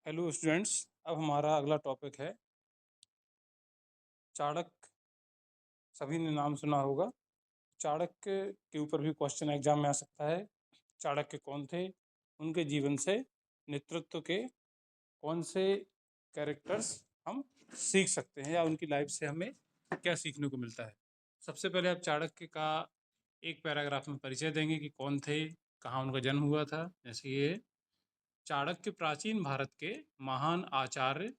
Hello students. अब हमारा अगला टॉपिक है चाणक्य। सभी ने नाम सुना होगा। चाणक्य के ऊपर भी क्वेश्चन एग्जाम में आ सकता है। चाणक्य कौन थे, उनके जीवन से नेतृत्व के कौन से कैरेक्टर्स हम सीख सकते हैं या उनकी लाइफ से हमें क्या सीखने को मिलता है। सबसे पहले आप चाणक्य का एक पैराग्राफ में परिचय देंगे कि कौन थे, कहाँ उनका जन्म हुआ था। जैसे ये चाणक्य प्राचीन भारत के महान आचार्य,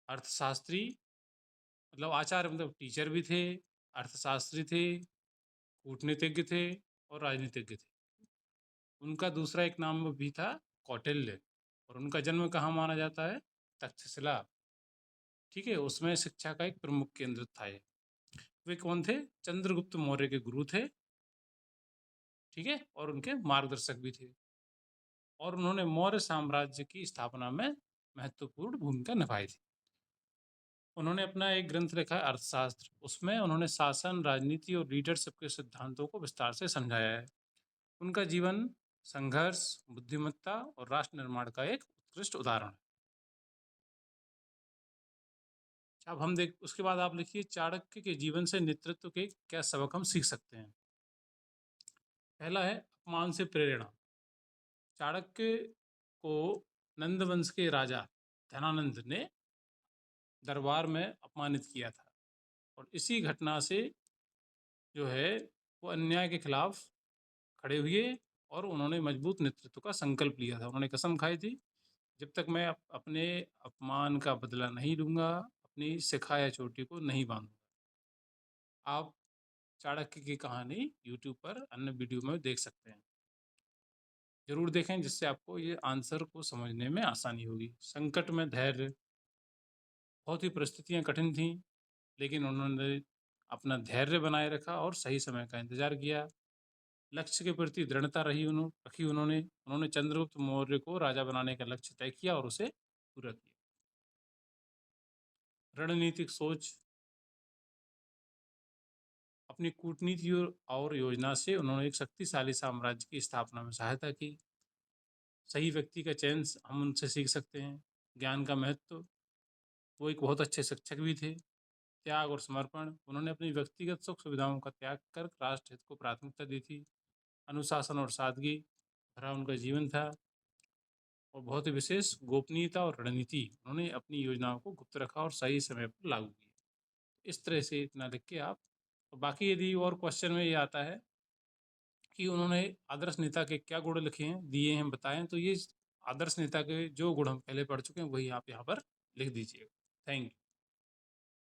अर्थशास्त्री, मतलब आचार्य मतलब टीचर भी थे, अर्थशास्त्री थे, कूटनीतिज्ञ थे और राजनीतिज्ञ थे। उनका दूसरा एक नाम भी था कौटिल्य, और उनका जन्म कहाँ माना जाता है? तक्षशिला। ठीक है, उसमें शिक्षा का एक प्रमुख केंद्र था ये। वे कौन थे? चंद्रगुप्त मौर्य के गुरु थे। ठीक है, और उनके मार्गदर्शक भी थे, और उन्होंने मौर्य साम्राज्य की स्थापना में महत्वपूर्ण भूमिका निभाई थी। उन्होंने अपना एक ग्रंथ लिखा है अर्थशास्त्र। उसमें उन्होंने शासन, राजनीति और लीडरशिप के सिद्धांतों को विस्तार से समझाया है। उनका जीवन संघर्ष, बुद्धिमत्ता और राष्ट्र निर्माण का एक उत्कृष्ट उदाहरण है। अब हम देख उसके बाद आप लिखिए चाणक्य के जीवन से नेतृत्व के क्या सबक हम सीख सकते हैं। पहला है अपमान से प्रेरणा। चाणक्य को नंद वंश के राजा धनानंद ने दरबार में अपमानित किया था, और इसी घटना से जो है वो अन्याय के खिलाफ खड़े हुए और उन्होंने मजबूत नेतृत्व का संकल्प लिया था। उन्होंने कसम खाई थी, जब तक मैं अपने अपमान का बदला नहीं लूंगा, अपनी शिखा या चोटी को नहीं बांधूंगा। आप चाणक्य की कहानी यूट्यूब पर अन्य वीडियो में देख सकते हैं। जरूर देखें, जिससे आपको ये आंसर को समझने में आसानी होगी। संकट में धैर्य। बहुत ही परिस्थितियां कठिन थीं, लेकिन उन्होंने अपना धैर्य बनाए रखा और सही समय का इंतजार किया। लक्ष्य के प्रति दृढ़ता रखी उन्होंने। उन्होंने चंद्रगुप्त मौर्य को राजा बनाने का लक्ष्य तय किया और उसे पूरा किया। रणनीतिक सोच। अपनी कूटनीति और योजना से उन्होंने एक शक्तिशाली साम्राज्य की स्थापना में सहायता की। सही व्यक्ति का चयन हम उनसे सीख सकते हैं। ज्ञान का महत्व। वो एक बहुत अच्छे शिक्षक भी थे। त्याग और समर्पण। उन्होंने अपनी व्यक्तिगत सुख सुविधाओं का त्याग कर राष्ट्र हित को प्राथमिकता दी थी। अनुशासन और सादगी भरा उनका जीवन था, और बहुत ही विशेष गोपनीयता और रणनीति। उन्होंने अपनी योजनाओं को गुप्त रखा और सही समय पर लागू किया। इस तरह से इतना लिख के आप, और बाकी यदि और क्वेश्चन में ये आता है कि उन्होंने आदर्श नेता के क्या गुण लिखे हैं, दिए हैं, बताएं, तो ये आदर्श नेता के जो गुण हम पहले पढ़ चुके हैं वही आप यहाँ पर लिख दीजिएगा। Thank you.